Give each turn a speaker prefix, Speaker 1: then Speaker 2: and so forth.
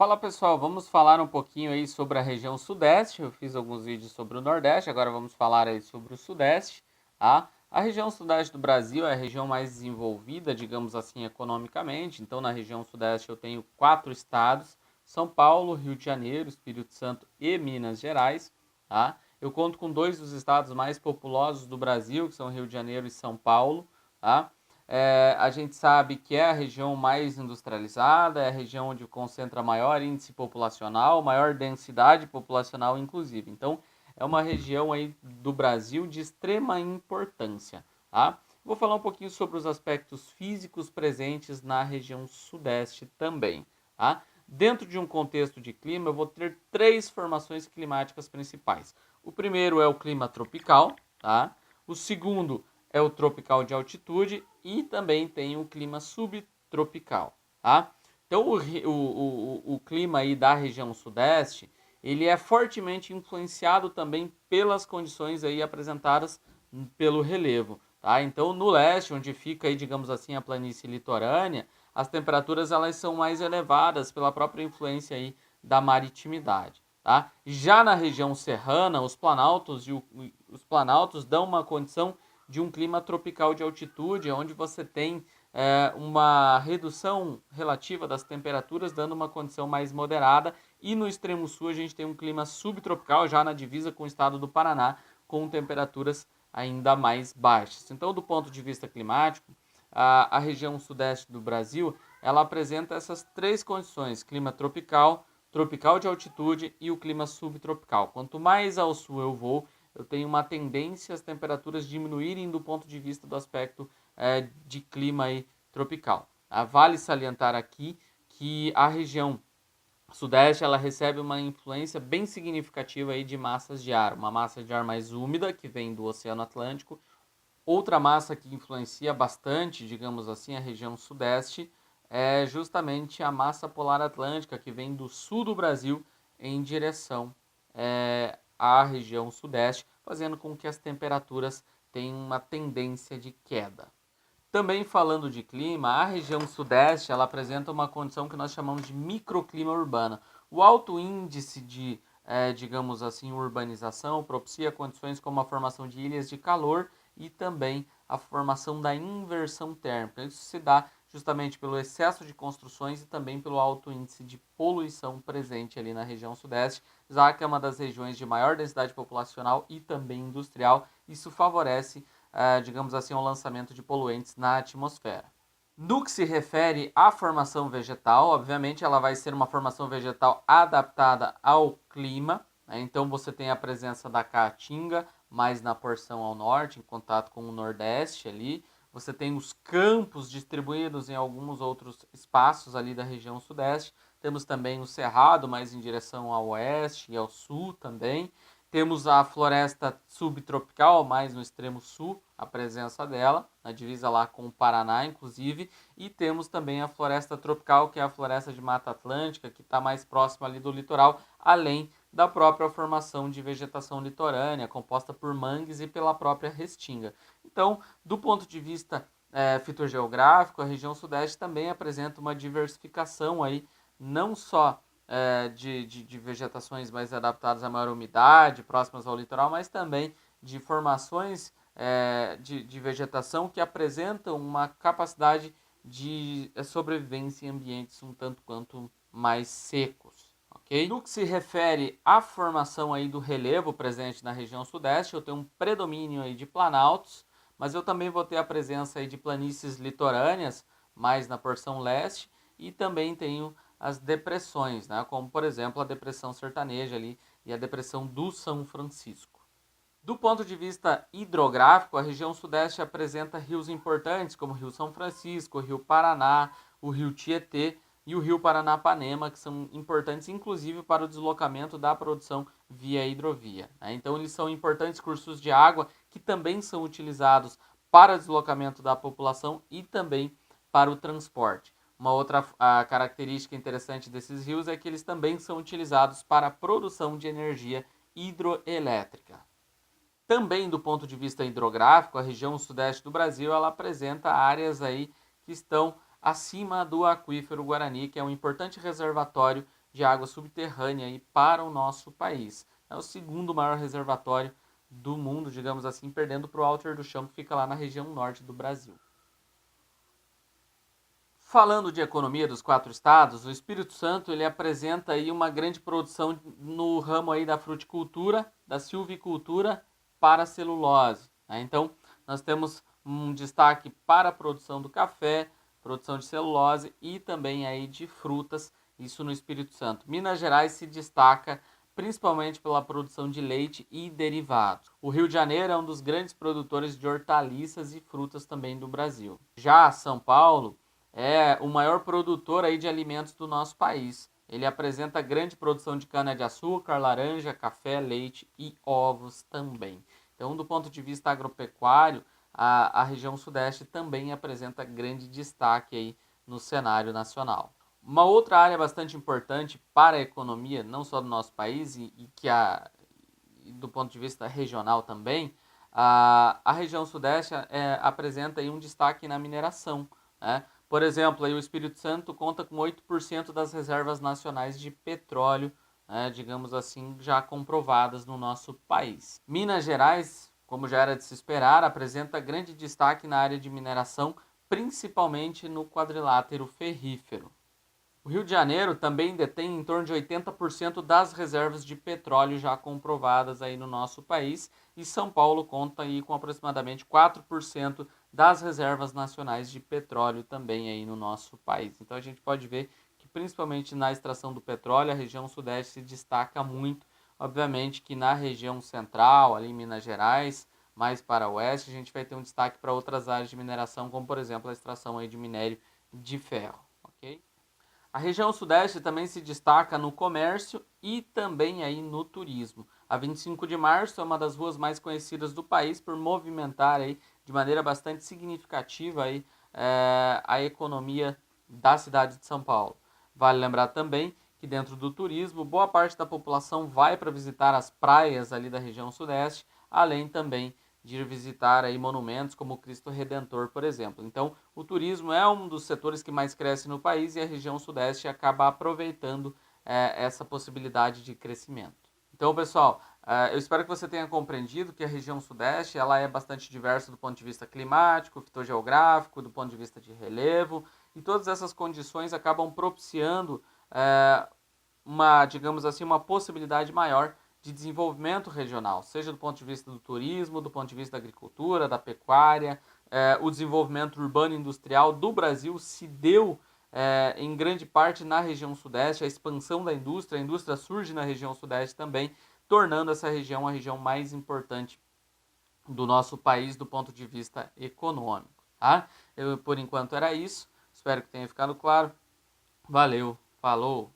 Speaker 1: Fala pessoal, vamos falar um pouquinho aí sobre a região sudeste. Eu fiz alguns vídeos sobre o nordeste, agora vamos falar aí sobre o sudeste. Tá? A região sudeste do Brasil é a região mais desenvolvida, digamos assim, economicamente. Então na região sudeste eu tenho 4 estados: São Paulo, Rio de Janeiro, Espírito Santo e Minas Gerais. Tá? Eu conto com 2 dos estados mais populosos do Brasil, que são Rio de Janeiro e São Paulo. Tá? A gente sabe que é a região mais industrializada, é a região onde concentra maior índice populacional, maior densidade populacional, inclusive. Então, é uma região aí do Brasil de extrema importância. Tá? Vou falar um pouquinho sobre os aspectos físicos presentes na região sudeste também. Tá? Dentro de um contexto de clima, eu vou ter 3 formações climáticas principais. O primeiro é o clima tropical, tá? O segundo é o tropical de altitude e também tem o clima subtropical, tá? Então o clima aí da região sudeste, ele é fortemente influenciado também pelas condições aí apresentadas pelo relevo, tá? Então no leste, onde fica aí, digamos assim, a planície litorânea, as temperaturas elas são mais elevadas pela própria influência aí da maritimidade. Tá? Já na região serrana, os planaltos dão uma condição de um clima tropical de altitude, onde você tem uma redução relativa das temperaturas, dando uma condição mais moderada. E no extremo sul a gente tem um clima subtropical, já na divisa com o estado do Paraná, com temperaturas ainda mais baixas. Então, do ponto de vista climático, a região sudeste do Brasil, ela apresenta essas 3 condições: clima tropical, tropical de altitude e o clima subtropical. Quanto mais ao sul eu vou, eu tenho uma tendência às temperaturas diminuírem do ponto de vista do aspecto de clima aí, tropical. Vale salientar aqui que a região sudeste ela recebe uma influência bem significativa aí de massas de ar, uma massa de ar mais úmida que vem do Oceano Atlântico. Outra massa que influencia bastante, digamos assim, a região sudeste é justamente a massa polar atlântica que vem do sul do Brasil em direção à região sudeste, fazendo com que as temperaturas tenham uma tendência de queda. Também falando de clima, a região sudeste ela apresenta uma condição que nós chamamos de microclima urbano. O alto índice de, digamos assim, urbanização propicia condições como a formação de ilhas de calor e também a formação da inversão térmica. Isso se dá justamente pelo excesso de construções e também pelo alto índice de poluição presente ali na região sudeste, já que é uma das regiões de maior densidade populacional e também industrial. Isso favorece digamos assim, ao lançamento de poluentes na atmosfera. No que se refere à formação vegetal, obviamente ela vai ser uma formação vegetal adaptada ao clima, né? Então você tem a presença da caatinga, mais na porção ao norte, em contato com o nordeste ali. Você tem os campos distribuídos em alguns outros espaços ali da região sudeste. Temos também o cerrado, mais em direção ao oeste e ao sul também. Temos a floresta subtropical, mais no extremo sul, a presença dela, na divisa lá com o Paraná, inclusive. E temos também a floresta tropical, que é a floresta de Mata Atlântica, que está mais próxima ali do litoral, além da própria formação de vegetação litorânea, composta por mangues e pela própria restinga. Então, do ponto de vista fitogeográfico, a região sudeste também apresenta uma diversificação aí, não só de vegetações mais adaptadas à maior umidade, próximas ao litoral, mas também de formações de vegetação que apresentam uma capacidade de sobrevivência em ambientes um tanto quanto mais secos. Okay? No que se refere à formação aí do relevo presente na região sudeste, eu tenho um predomínio aí de planaltos, mas eu também vou ter a presença aí de planícies litorâneas, mais na porção leste, e também tenho as depressões, né? Como por exemplo a depressão sertaneja ali e a depressão do São Francisco. Do ponto de vista hidrográfico, a região sudeste apresenta rios importantes como o Rio São Francisco, o Rio Paraná, o Rio Tietê e o Rio Paranapanema, que são importantes inclusive para o deslocamento da produção via hidrovia. Então eles são importantes cursos de água que também são utilizados para o deslocamento da população e também para o transporte. Uma outra característica interessante desses rios é que eles também são utilizados para a produção de energia hidroelétrica. Também do ponto de vista hidrográfico, a região sudeste do Brasil ela apresenta áreas aí que estão acima do aquífero Guarani, que é um importante reservatório de água subterrânea aí para o nosso país. É o segundo maior reservatório do mundo, digamos assim, perdendo para o Alter do Chão, que fica lá na região norte do Brasil. Falando de economia dos 4 estados, o Espírito Santo ele apresenta aí uma grande produção no ramo aí da fruticultura, da silvicultura para a celulose. Né? Então, nós temos um destaque para a produção do café, produção de celulose e também aí de frutas, isso no Espírito Santo. Minas Gerais se destaca principalmente pela produção de leite e derivados. O Rio de Janeiro é um dos grandes produtores de hortaliças e frutas também do Brasil. Já São Paulo é o maior produtor aí de alimentos do nosso país. Ele apresenta grande produção de cana-de-açúcar, laranja, café, leite e ovos também. Então, do ponto de vista agropecuário, a região sudeste também apresenta grande destaque aí no cenário nacional. Uma outra área bastante importante para a economia, não só do nosso país, do ponto de vista regional também, a região sudeste apresenta aí um destaque na mineração. Né? Por exemplo, aí o Espírito Santo conta com 8% das reservas nacionais de petróleo, né, digamos assim, já comprovadas no nosso país. Minas Gerais, como já era de se esperar, apresenta grande destaque na área de mineração, principalmente no quadrilátero ferrífero. O Rio de Janeiro também detém em torno de 80% das reservas de petróleo já comprovadas aí no nosso país, e São Paulo conta aí com aproximadamente 4% das reservas nacionais de petróleo também aí no nosso país. Então a gente pode ver que principalmente na extração do petróleo, a região sudeste se destaca muito. Obviamente que na região central, ali em Minas Gerais, mais para o oeste, a gente vai ter um destaque para outras áreas de mineração, como por exemplo a extração aí de minério de ferro, ok? A região sudeste também se destaca no comércio e também aí no turismo. A 25 de março é uma das ruas mais conhecidas do país por movimentar aí de maneira bastante significativa aí, a economia da cidade de São Paulo. Vale lembrar também que dentro do turismo, boa parte da população vai para visitar as praias ali da região sudeste, além também de ir visitar aí monumentos como o Cristo Redentor, por exemplo. Então, o turismo é um dos setores que mais cresce no país e a região sudeste acaba aproveitando essa possibilidade de crescimento. Então, pessoal, eu espero que você tenha compreendido que a região sudeste ela é bastante diversa do ponto de vista climático, fitogeográfico, do ponto de vista de relevo, e todas essas condições acabam propiciando digamos assim, uma possibilidade maior de desenvolvimento regional, seja do ponto de vista do turismo, do ponto de vista da agricultura, da pecuária. O desenvolvimento urbano e industrial do Brasil se deu em grande parte na região sudeste, a expansão da indústria, a indústria surge na região sudeste também, tornando essa região a região mais importante do nosso país do ponto de vista econômico. Tá? Por enquanto era isso, espero que tenha ficado claro. Valeu, falou!